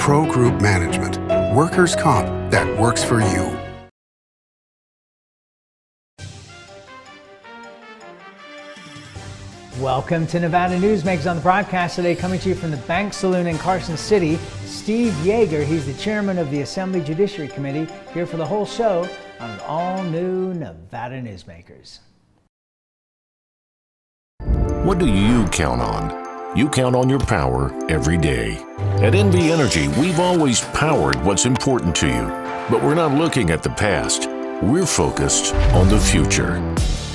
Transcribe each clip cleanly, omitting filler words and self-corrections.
Pro Group Management, workers' comp that works for you. Welcome to Nevada Newsmakers on the broadcast today, coming to you from the Bank Saloon in Carson City. Steve Yeager, he's the chairman of the Assembly Judiciary Committee, here for the whole show on an all-new Nevada Newsmakers. What do you count on? You count on your power every day. At NV Energy, we've always powered what's important to you, but we're not looking at the past. We're focused on the future.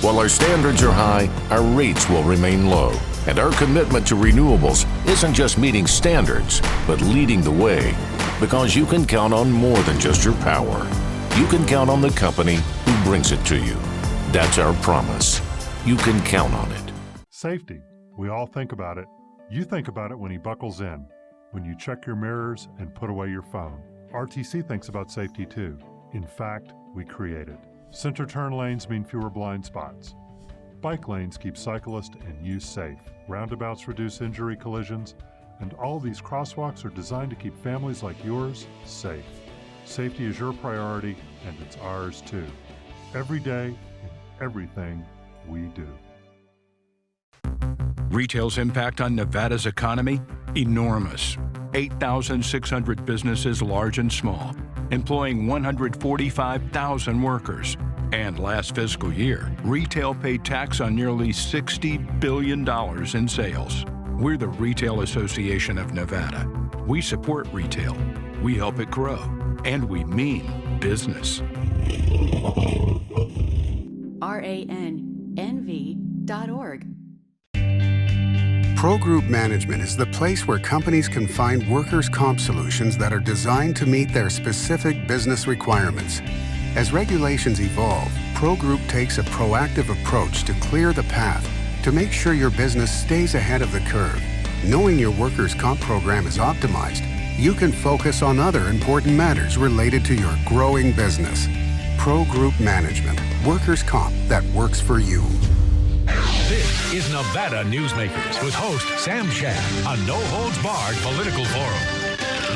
While our standards are high, our rates will remain low. And our commitment to renewables isn't just meeting standards, but leading the way. Because you can count on more than just your power. You can count on the company who brings it to you. That's our promise. You can count on it. Safety. We all think about it. You think about it when he buckles in, when you check your mirrors and put away your phone. RTC thinks about safety too. In fact, we create it. Center turn lanes mean fewer blind spots. Bike lanes keep cyclists and you safe. Roundabouts reduce injury collisions, and all these crosswalks are designed to keep families like yours safe. Safety is your priority, and it's ours too. Every day, in everything we do. Retail's impact on Nevada's economy? Enormous. 8,600 businesses, large and small, employing 145,000 workers. And last fiscal year, retail paid tax on nearly $60 billion in sales. We're the Retail Association of Nevada. We support retail, we help it grow, and we mean business. RANNV.org. Pro Group Management is the place where companies can find workers' comp solutions that are designed to meet their specific business requirements. As regulations evolve, Pro Group takes a proactive approach to clear the path to make sure your business stays ahead of the curve. Knowing your workers' comp program is optimized, you can focus on other important matters related to your growing business. Pro Group Management, workers' comp that works for you. This is Nevada Newsmakers with host Sam Shad, a no-holds-barred political forum.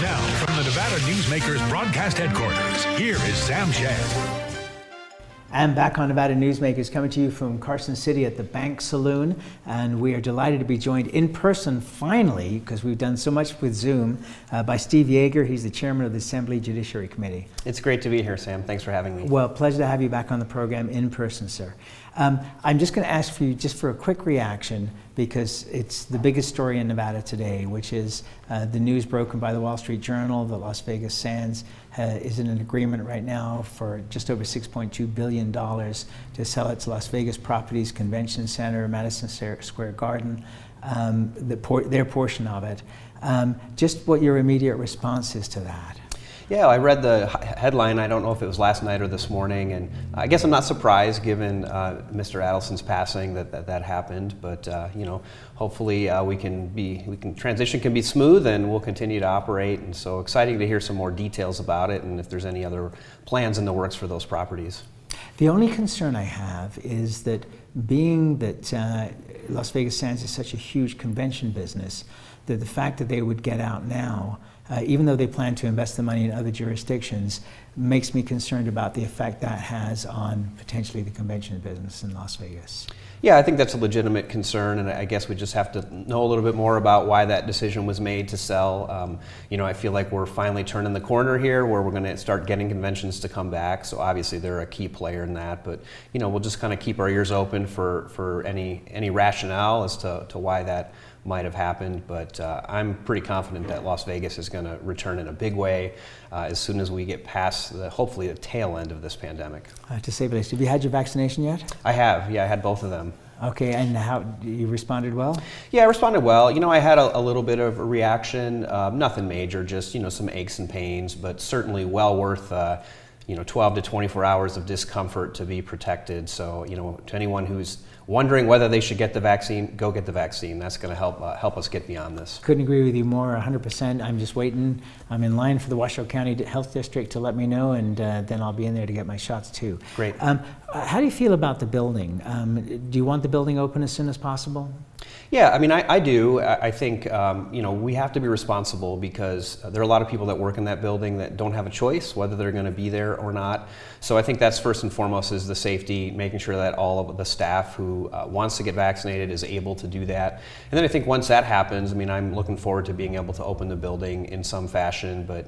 Now, from the Nevada Newsmakers broadcast headquarters, here is Sam Shad. And back on Nevada Newsmakers, coming to you from Carson City at the Bank Saloon. And we are delighted to be joined in person, finally, because we've done so much with Zoom, by Steve Yeager. He's the chairman of the Assembly Judiciary Committee. It's great to be here, Sam. Thanks for having me. Well, pleasure to have you back on the program in person, sir. I'm just going to ask for you just for a quick reaction, because it's the biggest story in Nevada today, which is the news broken by the Wall Street Journal. The Las Vegas Sands is in an agreement right now for just over $6.2 billion to sell its Las Vegas properties, Convention Center, Madison Square Garden, their portion of it. Just what your immediate response is to that. Yeah, I read the headline. I don't know if it was last night or this morning, and I guess I'm not surprised given Mr. Adelson's passing that happened. But hopefully transition can be smooth, and we'll continue to operate. And so exciting to hear some more details about it, and if there's any other plans in the works for those properties. The only concern I have is that being that Las Vegas Sands is such a huge convention business, that the fact that they would get out now, even though they plan to invest the money in other jurisdictions, makes me concerned about the effect that has on potentially the convention business in Las Vegas. Yeah, I think that's a legitimate concern, and I guess we just have to know a little bit more about why that decision was made to sell. I feel like we're finally turning the corner here, where we're going to start getting conventions to come back. So obviously they're a key player in that, but we'll just kind of keep our ears open for any rationale as to why that might have happened. But I'm pretty confident that Las Vegas is going to return in a big way as soon as we get past hopefully the tail end of this pandemic. To say the least. Have you had your vaccination yet? I have. Yeah, I had both of them. Okay, and how you responded well? Yeah, I responded well. I had a little bit of a reaction, nothing major, just some aches and pains, but certainly well worth 12 to 24 hours of discomfort to be protected. So to anyone who's wondering whether they should get the vaccine, go get the vaccine. That's going to help us get beyond this. Couldn't agree with you more, 100%. I'm just waiting. I'm in line for the Washoe County Health District to let me know, and then I'll be in there to get my shots too. Great. How do you feel about the building? Do you want the building open as soon as possible? Yeah, I mean, I do. I think, we have to be responsible because there are a lot of people that work in that building that don't have a choice whether they're going to be there or not. So I think that's first and foremost is the safety, making sure that all of the staff who wants to get vaccinated is able to do that. And then I think once that happens, I mean, I'm looking forward to being able to open the building in some fashion. But,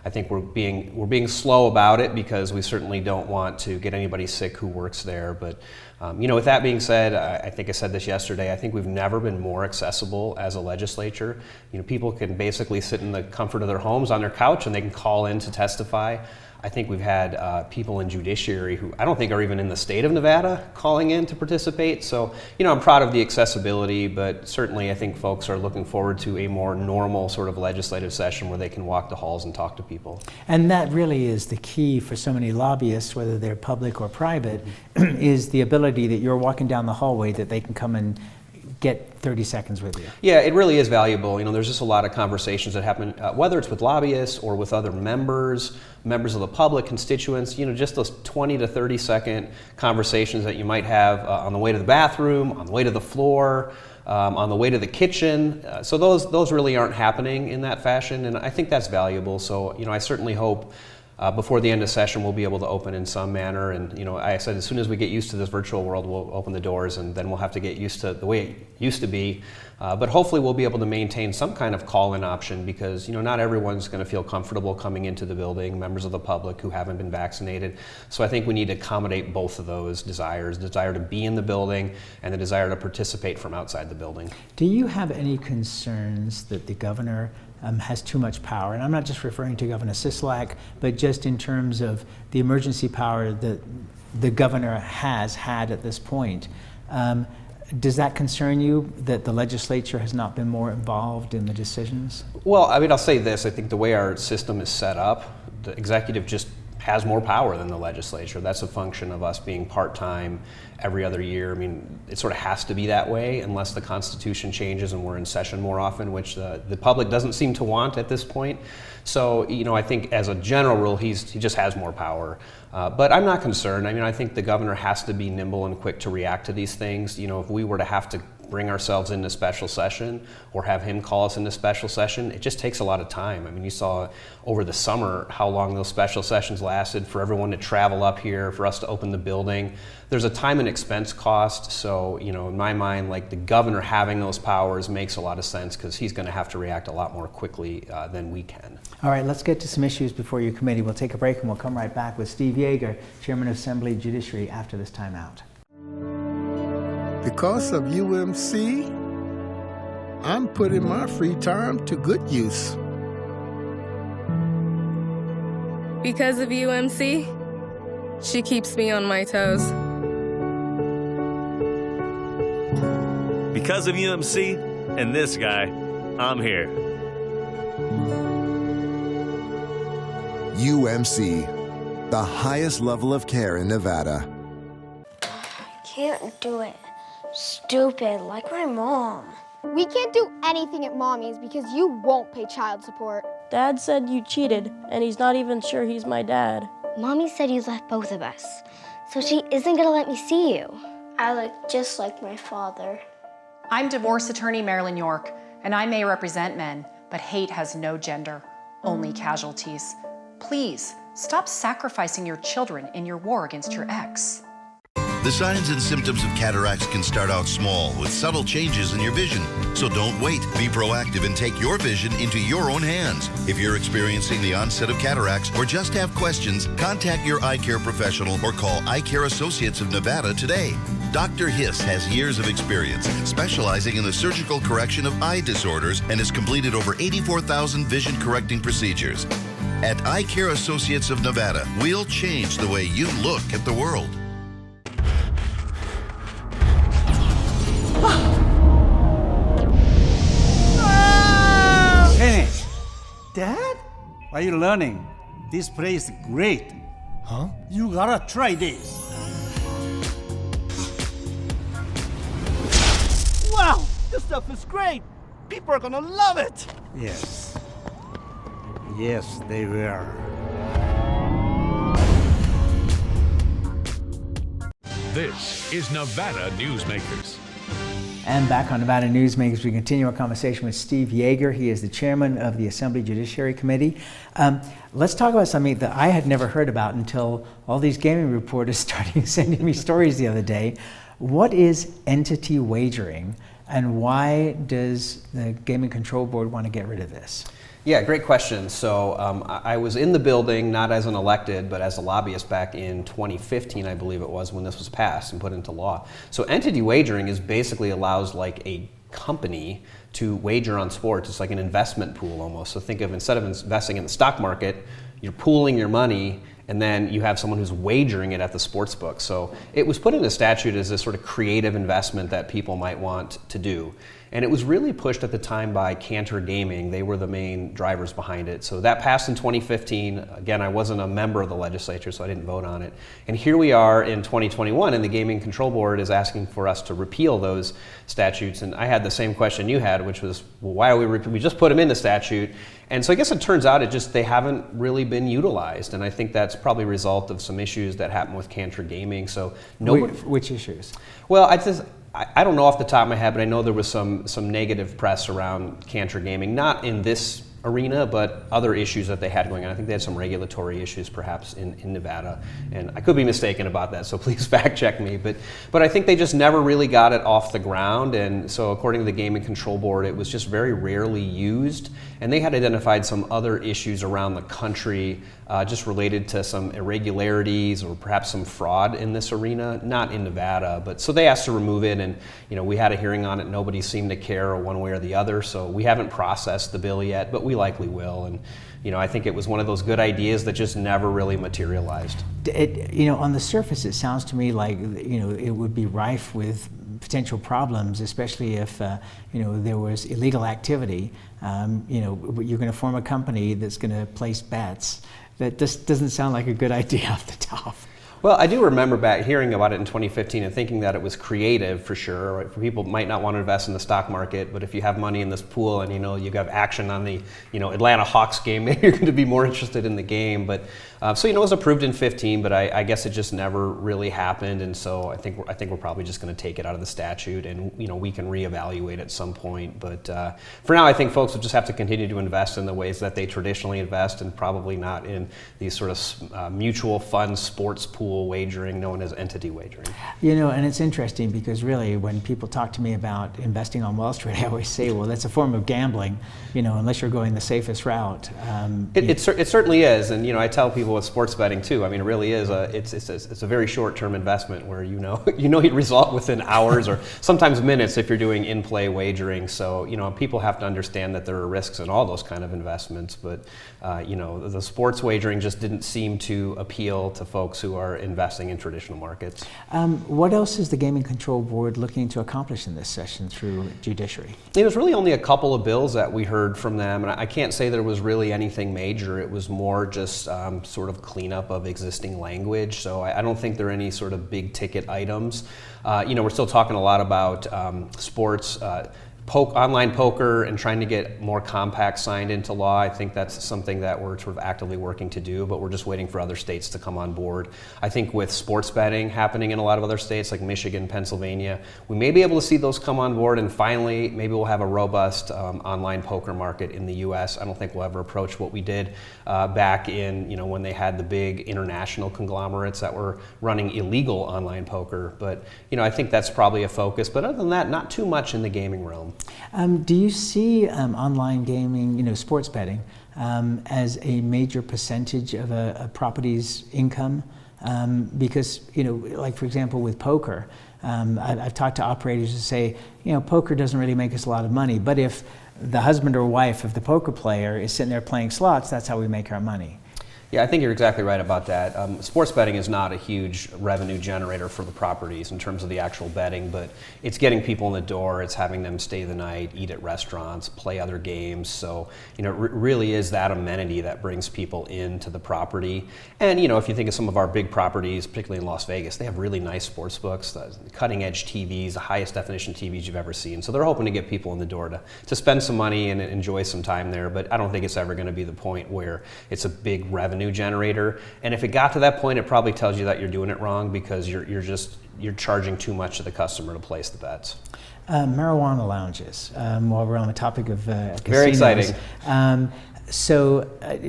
I think we're being slow about it because we certainly don't want to get anybody sick who works there. But with that being said, I think I said this yesterday, I think we've never been more accessible as a legislature. People can basically sit in the comfort of their homes on their couch and they can call in to testify. I think we've had people in Judiciary who I don't think are even in the state of Nevada calling in to participate. So, I'm proud of the accessibility, but certainly I think folks are looking forward to a more normal sort of legislative session where they can walk the halls and talk to people. And that really is the key for so many lobbyists, whether they're public or private, is the ability that you're walking down the hallway that they can come and get 30 seconds with you. Yeah, it really is valuable. There's just a lot of conversations that happen, whether it's with lobbyists or with other members of the public, constituents, just those 20 to 30 second conversations that you might have on the way to the bathroom, on the way to the floor, on the way to the kitchen. So those really aren't happening in that fashion, and I think that's valuable. So, I certainly hope before the end of session, we'll be able to open in some manner. And, I said as soon as we get used to this virtual world, we'll open the doors, and then we'll have to get used to the way it used to be. But hopefully we'll be able to maintain some kind of call-in option because, not everyone's going to feel comfortable coming into the building, members of the public who haven't been vaccinated. So I think we need to accommodate both of those desires, the desire to be in the building and the desire to participate from outside the building. Do you have any concerns that the governor has too much power? And I'm not just referring to Governor Sisolak, but just in terms of the emergency power that the governor has had at this point. Does that concern you that the legislature has not been more involved in the decisions? Well, I mean, I'll say this. I think the way our system is set up, the executive just has more power than the legislature. That's a function of us being part-time every other year. I mean, it sort of has to be that way unless the Constitution changes and we're in session more often, which the public doesn't seem to want at this point. So, I think as a general rule, he just has more power. But I'm not concerned. I mean, I think the governor has to be nimble and quick to react to these things. If we were to have to bring ourselves into special session or have him call us into special session, it just takes a lot of time. I mean, you saw over the summer how long those special sessions lasted for everyone to travel up here, for us to open the building. There's a time and expense cost. So, in my mind, like the governor having those powers makes a lot of sense because he's going to have to react a lot more quickly than we can. All right, let's get to some issues before your committee. We'll take a break and we'll come right back with Steve Yeager, Chairman of Assembly Judiciary, after this timeout. Because of UMC, I'm putting my free time to good use. Because of UMC, she keeps me on my toes. Because of UMC and this guy, I'm here. UMC, the highest level of care in Nevada. Can't do it. Stupid, like my mom. We can't do anything at Mommy's because you won't pay child support. Dad said you cheated, and he's not even sure he's my dad. Mommy said you left both of us, so she isn't gonna let me see you. I look just like my father. I'm divorce attorney Marilyn York, and I may represent men, but hate has no gender, only casualties. Please, stop sacrificing your children in your war against your ex. The signs and symptoms of cataracts can start out small with subtle changes in your vision. So don't wait. Be proactive and take your vision into your own hands. If you're experiencing the onset of cataracts or just have questions, contact your eye care professional or call Eye Care Associates of Nevada today. Dr. Hiss has years of experience specializing in the surgical correction of eye disorders and has completed over 84,000 vision correcting procedures. At Eye Care Associates of Nevada, we'll change the way you look at the world. Kenny! Dad? What are you learning? This place is great. Huh? You gotta try this. This stuff is great. People are gonna love it. Yes. Yes, they will. This is Nevada Newsmakers. And back on Nevada Newsmakers, we continue our conversation with Steve Yeager. He is the chairman of the Assembly Judiciary Committee. Let's talk about something that I had never heard about until all these gaming reporters started sending me stories the other day. What is entity wagering, and why does the Gaming Control Board want to get rid of this? Yeah, great question. So I was in the building, not as an elected, but as a lobbyist back in 2015, I believe it was, when this was passed and put into law. So entity wagering is basically allows like a company to wager on sports. It's like an investment pool almost. So think of, instead of investing in the stock market, you're pooling your money, and then you have someone who's wagering it at the sports book. So it was put into statute as this sort of creative investment that people might want to do. And it was really pushed at the time by Cantor Gaming. They were the main drivers behind it. So that passed in 2015. Again, I wasn't a member of the legislature, so I didn't vote on it. And here we are in 2021, and the Gaming Control Board is asking for us to repeal those statutes. And I had the same question you had, which was, well, why are we just put them in the statute? And so I guess it turns out they haven't really been utilized. And I think that's probably a result of some issues that happened with Cantor Gaming. So Which issues? Well, I don't know off the top of my head, but I know there was some negative press around Cantor Gaming, not in this arena, but other issues that they had going on. I think they had some regulatory issues perhaps in Nevada, and I could be mistaken about that, so please fact check me. But I think they just never really got it off the ground, and so according to the Gaming Control Board, it was just very rarely used, and they had identified some other issues around the country just related to some irregularities or perhaps some fraud in this arena, not in Nevada, but so they asked to remove it, and we had a hearing on it. Nobody seemed to care one way or the other, so we haven't processed the bill yet, but we likely will. And I think it was one of those good ideas that just never really materialized. On the surface, it sounds to me like it would be rife with potential problems, especially if there was illegal activity. You're going to form a company that's going to place bets. That just doesn't sound like a good idea off the top. Well, I do remember back hearing about it in 2015 and thinking that it was creative for sure. Right? People might not want to invest in the stock market, but if you have money in this pool and you have action on the Atlanta Hawks game, maybe you're going to be more interested in the game. But so it was approved in 15, but I guess it just never really happened. And so I think we're probably just going to take it out of the statute, and we can reevaluate at some point. But for now, I think folks will just have to continue to invest in the ways that they traditionally invest, and probably not in these sort of mutual fund sports pool wagering known as entity wagering. And it's interesting because really when people talk to me about investing on Wall Street, I always say, well, that's a form of gambling, unless you're going the safest route. It certainly is, and I tell people with sports betting too. I mean, it really is it's a very short-term investment where you'd result within hours or sometimes minutes if you're doing in-play wagering. So people have to understand that there are risks in all those kind of investments, but the sports wagering just didn't seem to appeal to folks who are investing in traditional markets. What else is the Gaming Control Board looking to accomplish in this session through Judiciary? It was really only a couple of bills that we heard from them, and I can't say there was really anything major. It was more just sort of cleanup of existing language, so I don't think there are any sort of big ticket items. We're still talking a lot about sports, online poker, and trying to get more compacts signed into law. I think that's something that we're sort of actively working to do, but we're just waiting for other states to come on board. I think with sports betting happening in a lot of other states like Michigan, Pennsylvania, we may be able to see those come on board, and finally maybe we'll have a robust online poker market in the US. I don't think we'll ever approach what we did back in when they had the big international conglomerates that were running illegal online poker, but I think that's probably a focus, but other than that, not too much in the gaming realm. Do you see online gaming, sports betting, as a major percentage of a property's income? Because, like for example with poker, I've talked to operators who say, poker doesn't really make us a lot of money, but if the husband or wife of the poker player is sitting there playing slots, that's how we make our money. Yeah, I think you're exactly right about that. Sports betting is not a huge revenue generator for the properties in terms of the actual betting, but it's getting people in the door, it's having them stay the night, eat at restaurants, play other games. So, it really is that amenity that brings people into the property. And, if you think of some of our big properties, particularly in Las Vegas, they have really nice sports books, cutting edge TVs, the highest definition TVs you've ever seen. So they're hoping to get people in the door to spend some money and enjoy some time there. But I don't think it's ever going to be the point where it's a big revenue generator. And if it got to that point, it probably tells you that you're doing it wrong because you're charging too much to the customer to place the bets. Marijuana lounges, while we're on the topic of casinos. Very exciting. So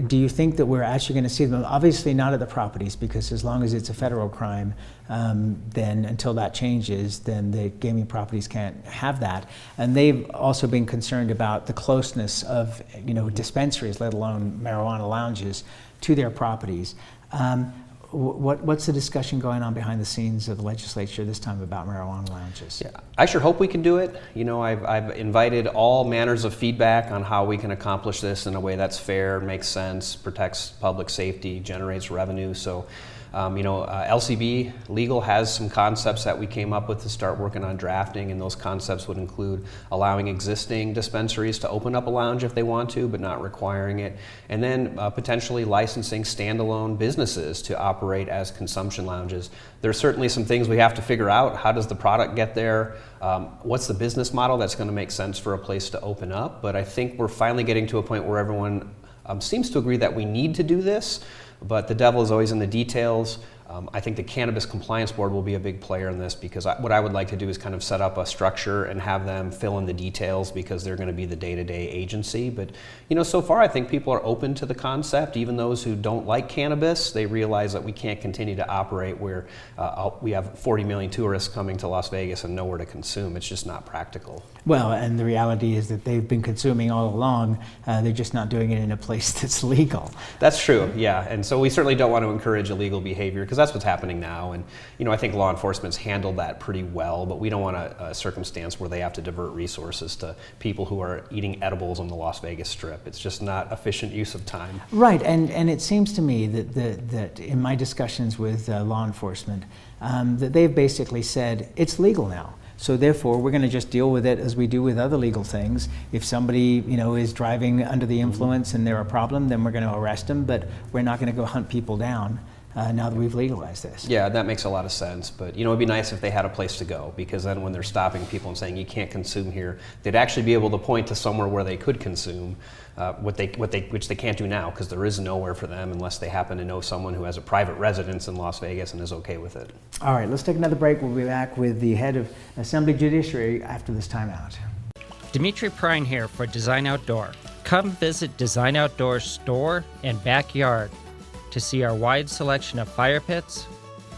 do you think that we're actually going to see them? Obviously not at the properties, because as long as it's a federal crime, then until that changes, then the gaming properties can't have that. And they've also been concerned about the closeness of dispensaries, let alone marijuana lounges, to their properties. What's the discussion going on behind the scenes of the legislature this time about marijuana lounges? Yeah, I sure hope we can do it. I've invited all manners of feedback on how we can accomplish this in a way that's fair, makes sense, protects public safety, generates revenue. So, LCB Legal has some concepts that we came up with to start working on drafting, and those concepts would include allowing existing dispensaries to open up a lounge if they want to, but not requiring it, and then potentially licensing standalone businesses to operate as consumption lounges. There's certainly some things we have to figure out. How does the product get there? What's the business model that's going to make sense for a place to open up? But I think we're finally getting to a point where everyone seems to agree that we need to do this. But the devil is always in the details. I think the Cannabis Compliance Board will be a big player in this, because what I would like to do is kind of set up a structure and have them fill in the details, because they're going to be the day-to-day agency. But so far I think people are open to the concept. Even those who don't like cannabis, they realize that we can't continue to operate where we have 40 million tourists coming to Las Vegas and nowhere to consume. It's just not practical. Well, and the reality is that they've been consuming all along. They're just not doing it in a place that's legal. That's true, yeah. And so we certainly don't want to encourage illegal behavior, because that's what's happening now. And I think law enforcement's handled that pretty well, but we don't want a circumstance where they have to divert resources to people who are eating edibles on the Las Vegas Strip. It's just not efficient use of time. Right, and it seems to me that in my discussions with law enforcement, that they've basically said it's legal now. So therefore, we're going to just deal with it as we do with other legal things. If somebody, is driving under the influence and they're a problem, then we're going to arrest them, but we're not going to go hunt people down now that we've legalized this. Yeah, that makes a lot of sense. But it'd be nice if they had a place to go, because then when they're stopping people and saying you can't consume here, they'd actually be able to point to somewhere where they could consume, which they can't do now, because there is nowhere for them unless they happen to know someone who has a private residence in Las Vegas and is okay with it. All right, let's take another break. We'll be back with the head of Assembly Judiciary after this timeout. Dimitri Prine here for Design Outdoor. Come visit Design Outdoor's store and backyard to see our wide selection of fire pits,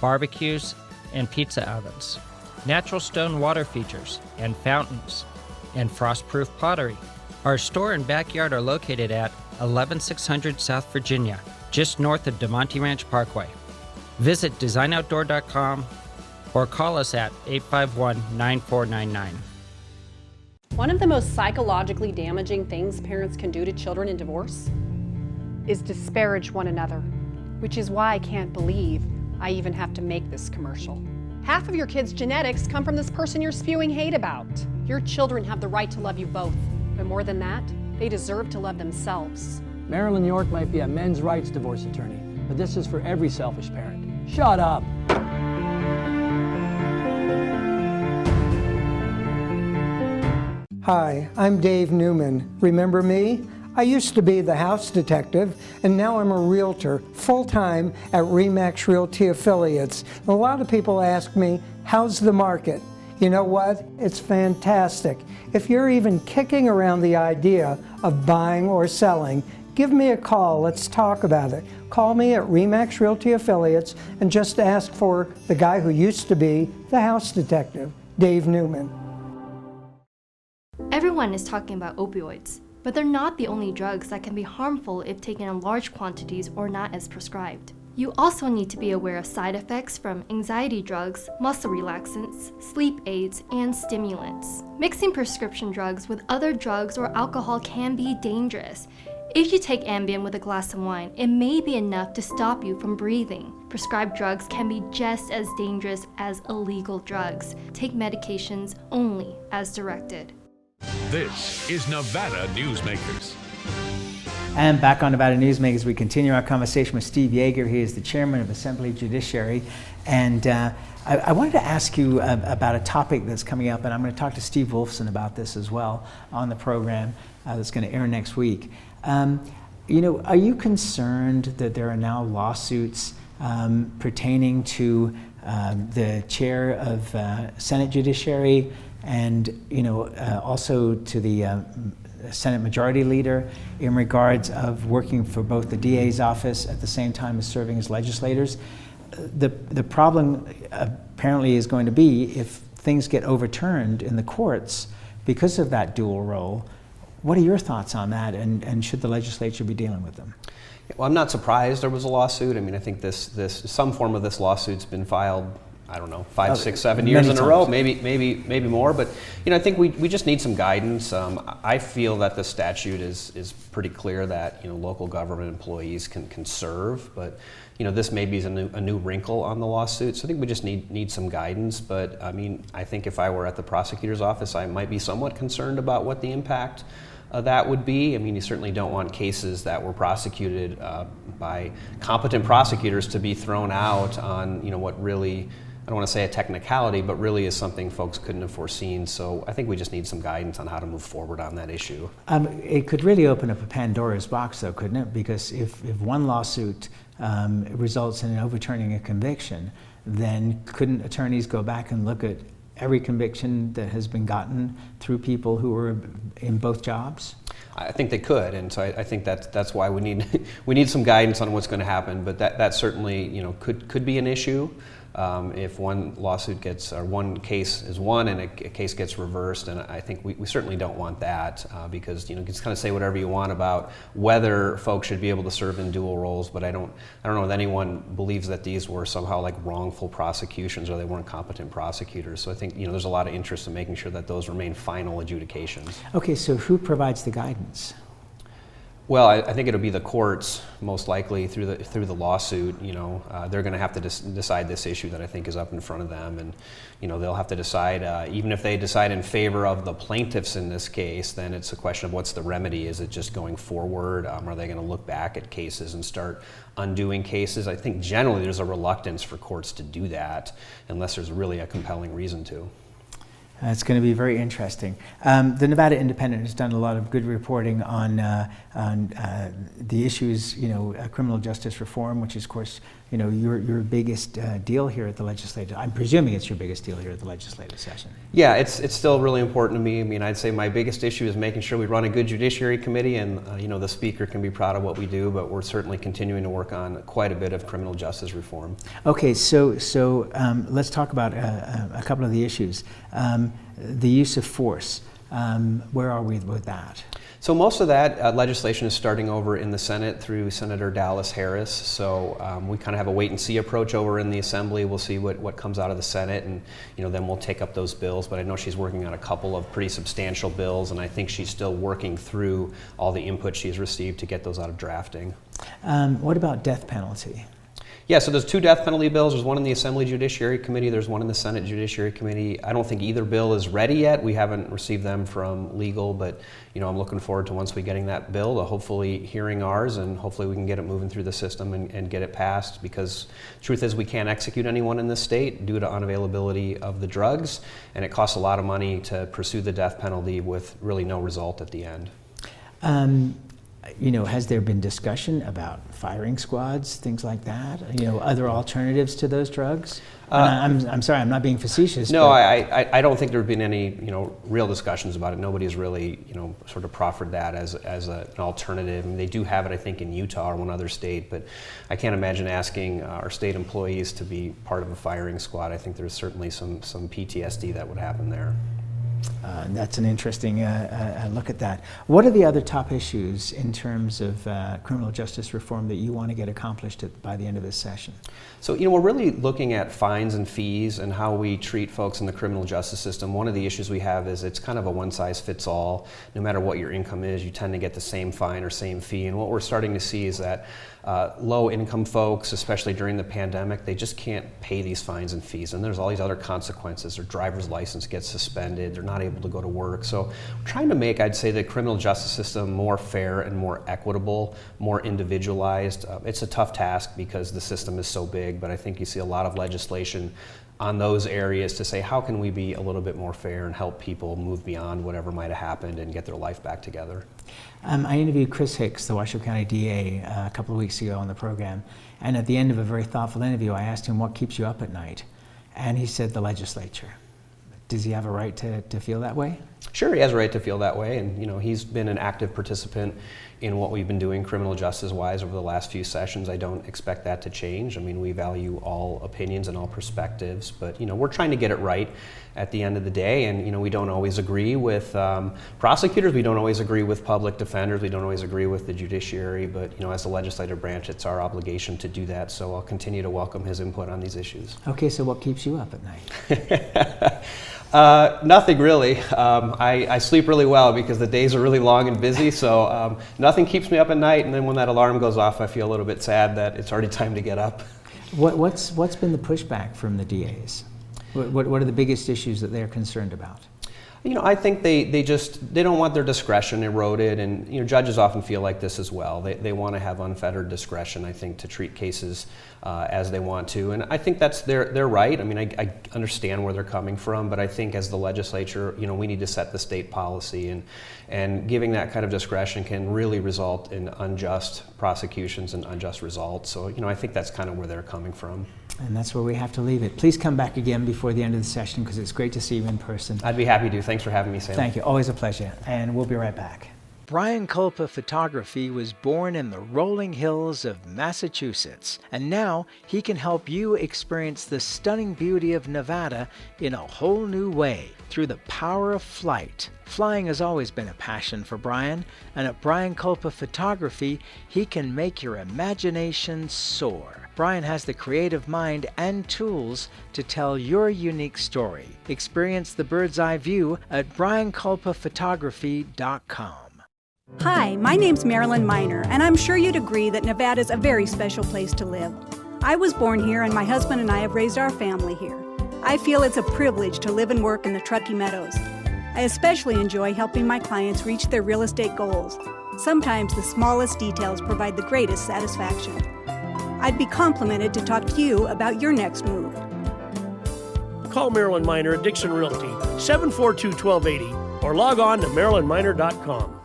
barbecues, and pizza ovens, natural stone water features and fountains, and frost-proof pottery. Our store and backyard are located at 11600 South Virginia, just north of DeMonte Ranch Parkway. Visit designoutdoor.com or call us at 851-9499. One of the most psychologically damaging things parents can do to children in divorce is disparage one another, which is why I can't believe I even have to make this commercial. Half of your kids' genetics come from this person you're spewing hate about. Your children have the right to love you both, but more than that, they deserve to love themselves. Marilyn York might be a men's rights divorce attorney, but this is for every selfish parent. Shut up! Hi, I'm Dave Newman. Remember me? I used to be the house detective, and now I'm a realtor, full-time at RE/MAX Realty Affiliates. A lot of people ask me, how's the market? You know what? It's fantastic. If you're even kicking around the idea of buying or selling, give me a call. Let's talk about it. Call me at RE/MAX Realty Affiliates and just ask for the guy who used to be the house detective, Dave Newman. Everyone is talking about opioids, but they're not the only drugs that can be harmful if taken in large quantities or not as prescribed. You also need to be aware of side effects from anxiety drugs, muscle relaxants, sleep aids, and stimulants. Mixing prescription drugs with other drugs or alcohol can be dangerous. If you take Ambien with a glass of wine, it may be enough to stop you from breathing. Prescribed drugs can be just as dangerous as illegal drugs. Take medications only as directed. This is Nevada Newsmakers. And back on Nevada Newsmakers, we continue our conversation with Steve Yeager. He is the chairman of Assembly Judiciary. And I wanted to ask you about a topic that's coming up, and I'm going to talk to Steve Wolfson about this as well on the program that's going to air next week. You know, are you concerned that there are now lawsuits pertaining to the chair of Senate Judiciary and, you know, also to the Senate Majority Leader in regards of working for both the DA's office at the same time as serving as legislators? The problem apparently is going to be if things get overturned in the courts because of that dual role. What are your thoughts on that, and should the legislature be dealing with them? Well, I'm not surprised there was a lawsuit. I mean, I think some form of this lawsuit's been filed, I don't know, 5, 6, 7 years in a row, maybe more. But you know, I think we just need some guidance. I feel that the statute is pretty clear that, you know, local government employees can serve, but you know, this maybe is a new wrinkle on the lawsuit. So I think we just need some guidance. But I mean, I think if I were at the prosecutor's office, I might be somewhat concerned about what the impact that would be. I mean, you certainly don't want cases that were prosecuted by competent prosecutors to be thrown out on, you know, what really, I don't want to say a technicality, but really is something folks couldn't have foreseen. So I think we just need some guidance on how to move forward on that issue. It could really open up a Pandora's box, though, couldn't it? Because if one lawsuit results in overturning a conviction, then couldn't attorneys go back and look at every conviction that has been gotten through people who were in both jobs? I think they could, and so I think that's why we need some guidance on what's going to happen. But that certainly, you know, could be an issue if one lawsuit gets, or one case is won and a case gets reversed. And I think we certainly don't want that because, you know, you can kind of say whatever you want about whether folks should be able to serve in dual roles, but I don't know that anyone believes that these were somehow like wrongful prosecutions or they weren't competent prosecutors. So I think, you know, there's a lot of interest in making sure that those remain final adjudications. Okay, so who provides the guidance? Well, I think it'll be the courts, most likely through the lawsuit. You know, they're going to have to decide this issue that I think is up in front of them, and you know, they'll have to decide. Even if they decide in favor of the plaintiffs in this case, then it's a question of what's the remedy. Is it just going forward? Are they going to look back at cases and start undoing cases? I think generally there's a reluctance for courts to do that unless there's really a compelling reason to. It's going to be very interesting. The Nevada Independent has done a lot of good reporting on the issues, you know, criminal justice reform, which is, of course, you know, your biggest deal here at the legislature. I'm presuming it's your biggest deal here at the legislative session. Yeah, it's still really important to me. I mean, I'd say my biggest issue is making sure we run a good Judiciary Committee, and you know, the Speaker can be proud of what we do. But we're certainly continuing to work on quite a bit of criminal justice reform. Okay, so let's talk about a couple of the issues. The use of force. Where are we with that? So most of that legislation is starting over in the Senate through Senator Dallas Harris. So we kind of have a wait and see approach over in the Assembly. We'll see what comes out of the Senate, and you know, then we'll take up those bills. But I know she's working on a couple of pretty substantial bills, and I think she's still working through all the input she's received to get those out of drafting. What about death penalty? Yeah, so there's 2 death penalty bills. There's one in the Assembly Judiciary Committee. There's one in the Senate Judiciary Committee. I don't think either bill is ready yet. We haven't received them from legal, but you know, I'm looking forward to once we getting that bill to hopefully hearing ours, and hopefully we can get it moving through the system and get it passed, because truth is we can't execute anyone in this state due to unavailability of the drugs, and it costs a lot of money to pursue the death penalty with really no result at the end. You know, has there been discussion about firing squads, things like that? You know, other alternatives to those drugs? I'm sorry, I'm not being facetious. No, I don't think there have been any, you know, real discussions about it. Nobody's really, you know, sort of proffered that as an alternative. I mean, they do have it, I think, in Utah or one other state, but I can't imagine asking our state employees to be part of a firing squad. I think there's certainly some PTSD that would happen there. That's an interesting look at that. What are the other top issues in terms of criminal justice reform that you want to get accomplished by the end of this session? So, we're really looking at fines and fees and how we treat folks in the criminal justice system. One of the issues we have is it's kind of a one-size-fits-all. No matter what your income is, you tend to get the same fine or same fee. And what we're starting to see is that low-income folks, especially during the pandemic, they just can't pay these fines and fees. And there's all these other consequences. Their driver's license gets suspended. They're not able to go to work. So we're trying to make, I'd say, the criminal justice system more fair and more equitable, more individualized. It's a tough task because the system is so big, but I think you see a lot of legislation on those areas to say, how can we be a little bit more fair and help people move beyond whatever might have happened and get their life back together? I interviewed Chris Hicks, the Washoe County DA, a couple of weeks ago on the program, and at the end of a very thoughtful interview, I asked him what keeps you up at night, and he said the legislature. Does he have a right to feel that way? Sure, he has a right to feel that way, and he's been an active participant in what we've been doing criminal justice-wise over the last few sessions. I don't expect that to change. I mean, we value all opinions and all perspectives, but we're trying to get it right at the end of the day, and we don't always agree with prosecutors, we don't always agree with public defenders, we don't always agree with the judiciary, but as the legislative branch, it's our obligation to do that, so I'll continue to welcome his input on these issues. Okay, so what keeps you up at night? Nothing really. I sleep really well because the days are really long and busy, so nothing keeps me up at night, and then when that alarm goes off, I feel a little bit sad that it's already time to get up. What's been the pushback from the DAs? What are the biggest issues that they're concerned about? I think they don't want their discretion eroded, and judges often feel like this as well. They want to have unfettered discretion, I think, to treat cases as they want to, and I think that's they're right. I mean, I understand where they're coming from, but I think as the legislature, we need to set the state policy, and giving that kind of discretion can really result in unjust prosecutions and unjust results. So, I think that's kind of where they're coming from. And that's where we have to leave it. Please come back again before the end of the session because it's great to see you in person. I'd be happy to. Thanks for having me, Sam. Thank you. Always a pleasure. And we'll be right back. Brian Culpa Photography was born in the rolling hills of Massachusetts, and now he can help you experience the stunning beauty of Nevada in a whole new way through the power of flight. Flying has always been a passion for Brian, and at Brian Culpa Photography, he can make your imagination soar. Brian has the creative mind and tools to tell your unique story. Experience the bird's eye view at brianculpaphotography.com. Hi, my name's Marilyn Miner, and I'm sure you'd agree that Nevada's a very special place to live. I was born here, and my husband and I have raised our family here. I feel it's a privilege to live and work in the Truckee Meadows. I especially enjoy helping my clients reach their real estate goals. Sometimes the smallest details provide the greatest satisfaction. I'd be complimented to talk to you about your next move. Call Marilyn Miner at Dixon Realty, 742-1280, or log on to marilynminer.com.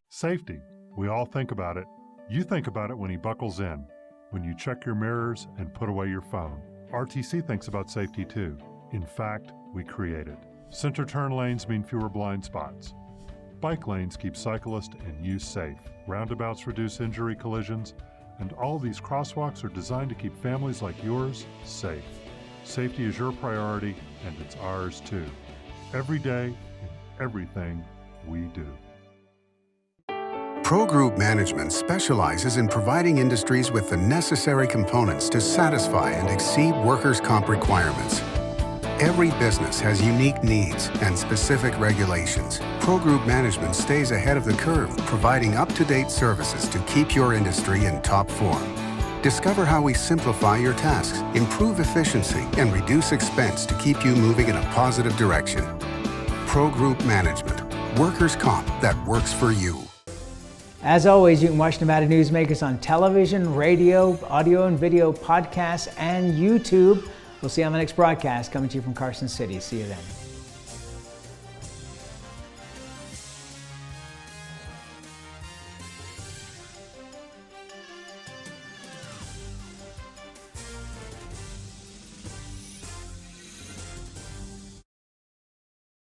Safety. We all think about it. You think about it when he buckles in, when you check your mirrors and put away your phone. RTC thinks about safety too. In fact, we create it. Center turn lanes mean fewer blind spots. Bike lanes keep cyclists and you safe. Roundabouts reduce injury collisions, and all these crosswalks are designed to keep families like yours safe. Safety is your priority, and it's ours too. Every day, in everything we do. Pro Group Management specializes in providing industries with the necessary components to satisfy and exceed workers' comp requirements. Every business has unique needs and specific regulations. Pro Group Management stays ahead of the curve, providing up-to-date services to keep your industry in top form. Discover how we simplify your tasks, improve efficiency, and reduce expense to keep you moving in a positive direction. Pro Group Management, workers' comp that works for you. As always, you can watch Nevada Newsmakers on television, radio, audio and video, podcasts, and YouTube. We'll see you on the next broadcast coming to you from Carson City. See you then.